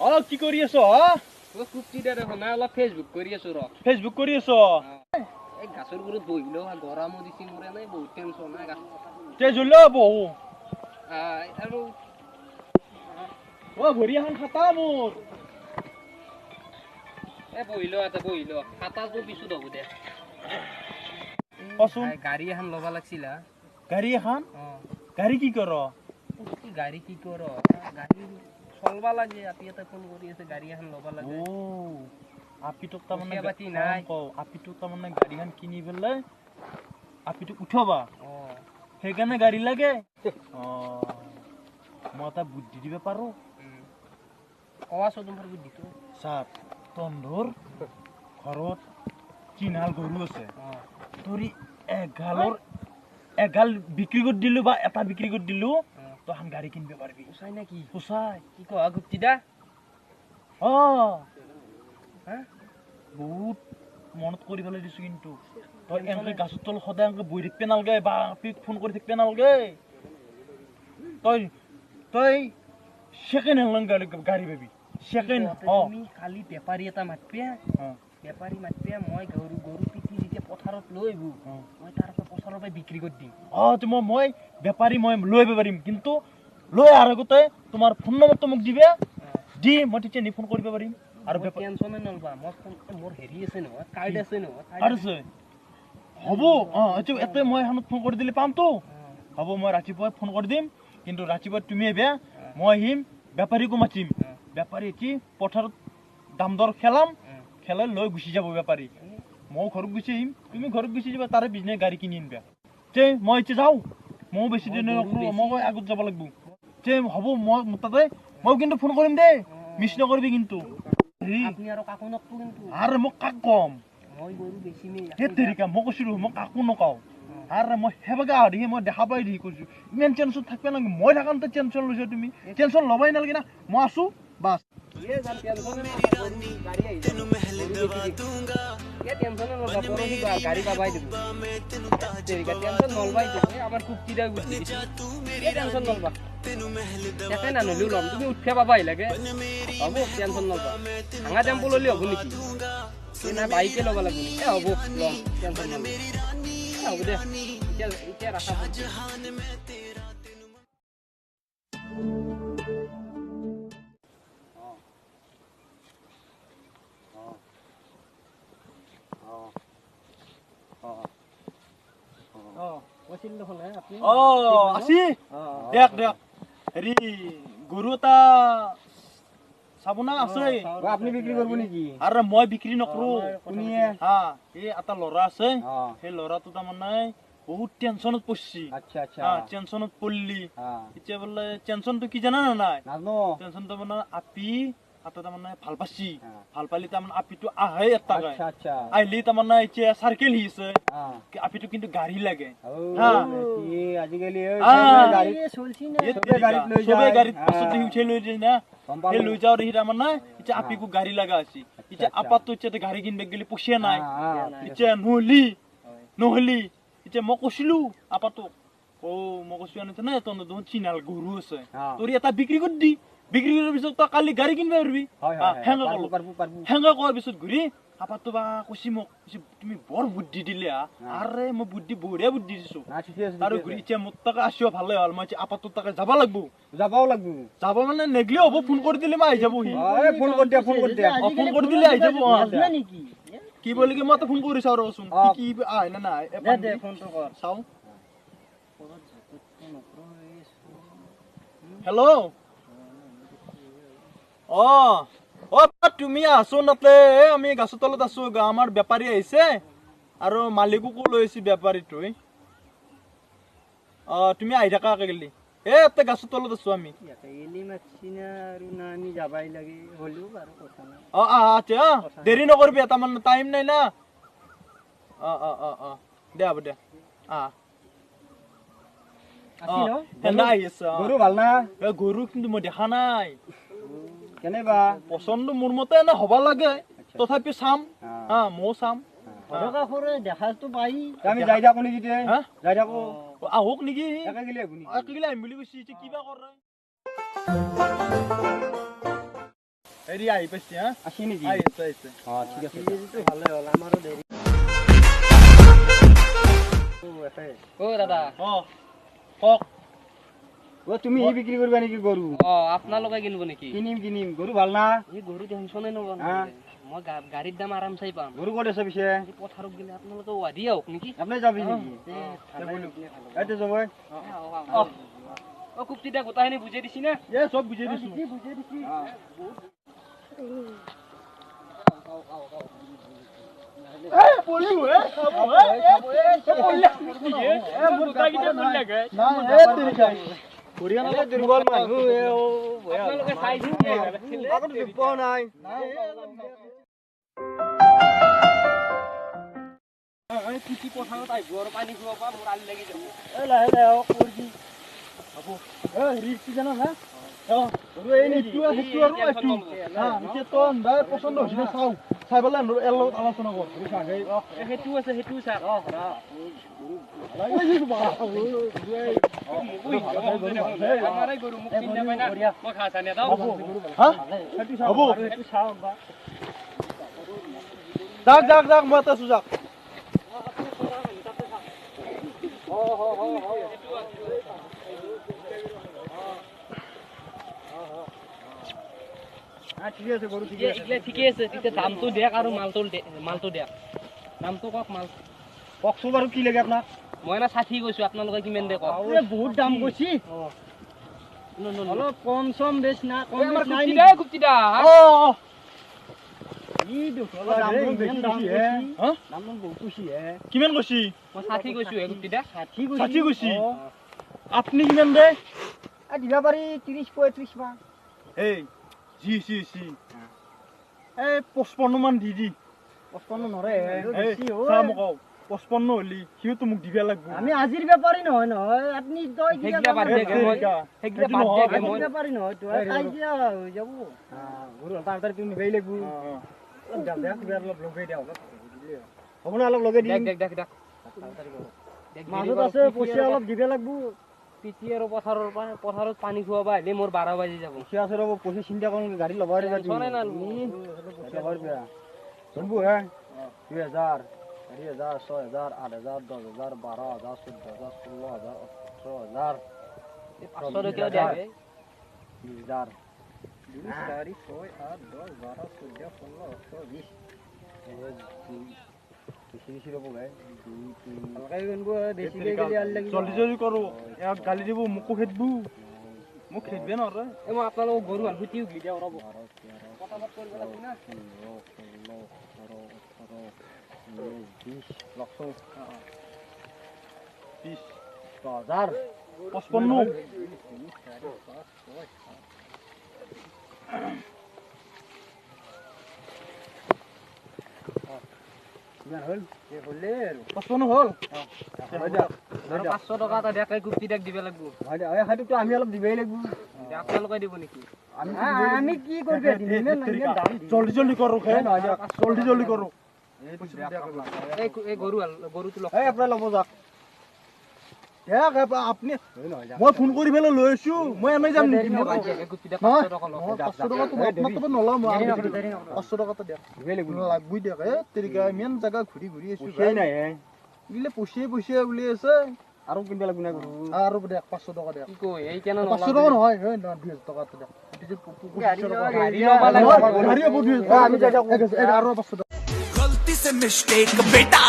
কি কৰি আছ হা কুপ্তি দে দেখোন না অলপ ফেসবুক কৰি আছো ৰ ফেসবুক কৰি আছ এই গাছৰ গুৰত বহিলো গৰমো দিছি মৰে নাই বহুত টেনচন নাই গাছ তে জুলো বহু আৰু ভৰি এখন খাতা মোৰ বহিলো খাতাটো পিছত হ'ব দে কচোন গাড়ী এখন ল'ব লাগছিল গাড়ী এখন গাড়ী কি কৰ গাড়ী চলবা লাগে আপি এটা ফোন কৰি আছে গাড়ী এখন ল'ব লাগে আপিটোক তাৰমানে বাতি নাই আপিটোক তাৰমানে গাড়ীখন কিনি পেলাই আপিটোক উঠাবা সেইকাৰণে গাড়ী লাগে মই এটা বুদ্ধি দিব পাৰো কোৱাছো তোমাৰ বুদ্ধিটো চাপ তন্ধৰ ঘৰত কিনাল গৰু আছে তোৰি এগাল বিক্ৰী কৰি দিলো বা এটা বিক্ৰী কৰি দিলো তখন গাড়ী কিনবে পাৰবি সঁচাই নাকি সঁচাই কি কয় গুপ্তি দা বহুত মনত কৰি পেলাই দিছো কিন্তু তই এনেকে গাছৰ তল সদায় এনেকে বহি থাকিব নালগে বা ফোন কৰি থাকিব নালগে তই সেকেন্ড হেণ্ড গাড়ী পাবি সেকেন্ড তুমি কালি বেপাৰী এটা মাতপিয়া মই গৰু পিটি যেতিয়া পথাৰত লৈ আহিব মই তাৰ পৰা পথাৰৰ পৰা বিক্ৰী কৰি দিম মই বেপাৰী মই লৈ আহিব পাৰিম কিন্তু লৈ অহাৰ আগতে তোমাৰ ফোন নম্বৰটো মোক দিবে দি মই তেতিয়া ফোন কৰিব পাৰিম আৰু টেনচনে নলবা মই মোৰ হেৰি আছে নহয় কাৰ্ড আছে হ'ব এতে মই এখনত ফোন কৰি দিলে পামতো হ'ব মই ৰাতিপুৱা ফোন কৰি দিম কিন্তু ৰাতিপুৱা তুমি আহিবা মই আহিম বেপাৰীকো মাতিম বেপাৰী কি পথাৰত দাম দৰ খেলাই লৈ গুচি যাব বেপাৰী মই ঘৰত গুচি আহিম তুমি ঘৰত গুচি যাবা তাৰে বিজনেছ গাড়ী কিনি আনিবা মই এতিয়া যাওঁ মই বেছি দিন নকৰোঁ মই আগত যাব লাগিব হ'ব মই তাতে মই কিন্তু ফোন কৰিম দেই মিছ নকৰিবি কিন্তু আৰে মই কাক কম মই কৈছিলো মই কাকো নকওঁ আৰে মই সেনেকে আহি মই দেখা পাই দি কৈছো ইমান টেনচন থাকিব নালাগে মই থাকাতে টেনচন লৈছা তুমি টেনচন ল'বাই নালাগে না মই আছো বাছ গাড়ী পাবাই দিব টেনচন নলবাই আমাৰ কুপ্তি দা বুদ্ধি টেনচন নলবা একে নানলিও ল'ম তুমি উঠিয়া পাবাই লাগে হ'ব টেনচন নলবা ভাঙা টেম্পো ল'লে হ'ব নেকি না বাইকে ল'ব লাগিব হ'ব ল'ম টেনচন নলবা হ'ব দে এতিয়া ৰাখা গৰু এটা চাবনা আছে আপুনি বিক্ৰী কৰিব নেকি আৰু মই বিক্ৰী নকৰো এটা ল'ৰা আছে সেই ল'ৰাটো তাৰমানে বহুত টেনচনত পড়ছি টেনচনত পড়লি এতিয়া বোলে টেনচনটো কি জানা না নাই টেনচনটো মানে আপি তাৰমানে ভাল পাইছি ভাল পালি তাৰমানে আপিটো আহে এটা আহিলি তাৰমানে এতিয়া চাৰ্কেল হিছে আপিটো কিন্তু গাড়ী লাগে লৈ যাওঁ দেখি তাৰমানে এতিয়া আপিকো গাড়ী লগা আছে এতিয়া আপাতো এতিয়া গাড়ী কিনবে গেলি পইচা নাই এতিয়া নহলি এতিয়া মই কৈছিলো আপাতো মই কৈছো নাই তহঁতৰ চিনাল গৰু আছে তোৰ এটা বিক্ৰী কৰি দি বিক্ৰী কৰাৰ পিছত তই কালি গাড়ী কিনিব পাৰিবি হেংগা কৰাৰ পিছত ঘূৰি আপাতো বা কৈছি মোক তুমি বৰ বুদ্ধি দিলে আৰে মই বঢ়িয়া বুদ্ধি দিছো আৰু ঘূৰি এতিয়া মোৰ তাকে আসিও ভালে হ'ল মই আপাতো তাকে যাবা যাব মানে নেগলেও হ'ব ফোন কৰি দিলে মই আহি যাবহি ফোন কৰি দিলে আহি যাব কি বলি কি মই তো ফোন কৰিছো আৰু চোন কি আহে না নাই চাওঁ হেল্ল' তুমি আছো নাতে আমি গাছৰ তলত আছো আমাৰ বেপাৰী আহিছে আৰু মালিককো লৈ আহিছে বেপাৰীটো তুমি আহি থাকা গেলি এতে গাছৰ তলত আছো আমি দেৰি নকৰিবি তাৰমানে টাইম নাই না দে হ'ব দে গৰু ভাল না গৰু কিন্তু মই দেখা নাই কেনেবা পচন্দ মোৰ মতে এনে হবা লাগে তথাপি চাম ময়ো চাম দেখাটো পাই আমি যাই থাকো নেকি আহক নেকি আহিম বুলি কৈছি কিবা কৰে হেৰি আহি পাইছে হা আসি নেকি আহিছে ঠিক আছে ভালে হল আমারও দেরি ও দাদা কক তুমি ই বিক্রি করবা নাকি গরু আপনালোকে কিনবো নাকি কিনিম গরু ভাল না এই গরু টেনশনে নব মই গাড়ির দাম আরাম চাই পাম গরু কত আছে পিছে পথারক গেলে আপনালোকে ওয়াদি হোক নাকি আপনি যাবি নাকি এইতে যাব ও কুপ্তিটা গোটাখিনি বুঝিয়ে দিছি না সব বুঝিয়ে দিছি দুর্বল মানুষ আপনালোকে চাইছি পোৱা নাই কৃষি পথাৰত আহিব আৰু পানী খোৱা পৰা মোৰ আলি লাগি যাব লাহে লাহে কৰবি হ'ব হেৰি কি জানা না পচন্দ হৈছে চাও চাই পেলাই এৰ লগত আলোচনা কৰ সেইটো আছে সেইটো চাওক আমাৰে গৰু মোক চিন্তা পাই না মই খা চানে দাও হ'ব সেইটো চাওক বা যাক মই এটা সুজাক ঠিক আছে গরু ঠিক আছে ঠিকে আছে তেতিয়া দামটো দেখ আৰু মালটো দেখ দামটো কক মাল ককছো বাৰু কি লাগে আপোনাক মই না 60 কৈছো আপোনালোকে কিমান দে কক বহুত দাম কৈছি অলপ কম সম বেছ না কম নাই কুপ্তিদা ই দুখ দাম বেছি হে দাম বহুত কৈছি হে কিমান কৈছি মই 60 কৈছো হে কুপ্তিদা 60 কৈছি আপনি কিমান দে দিবা পাৰি 30 35 বা এই জি এই 55 মান দি 55 নৰে বেছি ও চাম কও 55 হলি সিও মোক দিবা লাগব আমি আজিৰ বেপাৰী নহয় আপনি দই দিয়া বাদ দে মই বেপাৰী নহয় তো কাই দিয়া হৈ যাব গুৰু তাৰ তুমি বেই লাগব দাম দে অলপ লগাই দিয়া হ'ব না অলপ লগাই দি দেখ মাজত আছে পইচা অলপ দিবা লাগব পিটি আৰু পথাৰত পানী খুৱাবা আহিলে মোৰ 12 বাজি যাব পইচা আছে ৰব পইচা চিন্তা কৰন গাড়ী লবাই দিবা চনে না লবাই দিবা শুনবো হে 2000 4000 6000 8000 10000 12000 14000 16000 18000 500 টকা দিয়া হে 20000 2 4 6 8 10 12 14 15 18 20 বেশি রব গায় 2 3 লগাই গনবো দেশি গেলি আল লাগি জলদি করো এক গালি দিব মুকো খেদবু মুক খেদবে না রে এ মই আপনালোক গরু আল হুতি উগলি দিয়া রব কথা মত করবে লাগি না 20 লক্ষ 20 1000 55 হল এ হলে 55 হল 500 টাকা তা দেখাই কুপ্তি দেখ দিবে লাগবো হয় খাইতো তো আমি অলপ দিবেই লাগবো আপনালোকে দিব নেকি আমি কি করবে দিন না জলদি করো খাই না জলদি করো এই গরু তো লক এই আপনারা লব যাক দেখ আপনি মই ফোন কৰি ফেলে লৈ আছো মই এনে যাম নেকি মই কুপ্তি দেখ 500 টাকা লক 500 টাকা তো মাত্র নলাম 500 টাকা তো দেখ দিবে লাগবই দেখ এ তেৰিকা মেন জায়গা ঘুৰি আছো সেই নাই হে ইলে পইচা উলি আছে আৰু কিনবা লাগব না আৰু দেখ 500 টাকা দেখ কি কই এই কেন 500 টাকা নহয় হে না 2000 টাকা তো দেখ গাড়ি লবা লাগব গাড়ি আমি যাই আৰু 500 টাকা गलती से मिस्टेक बेटा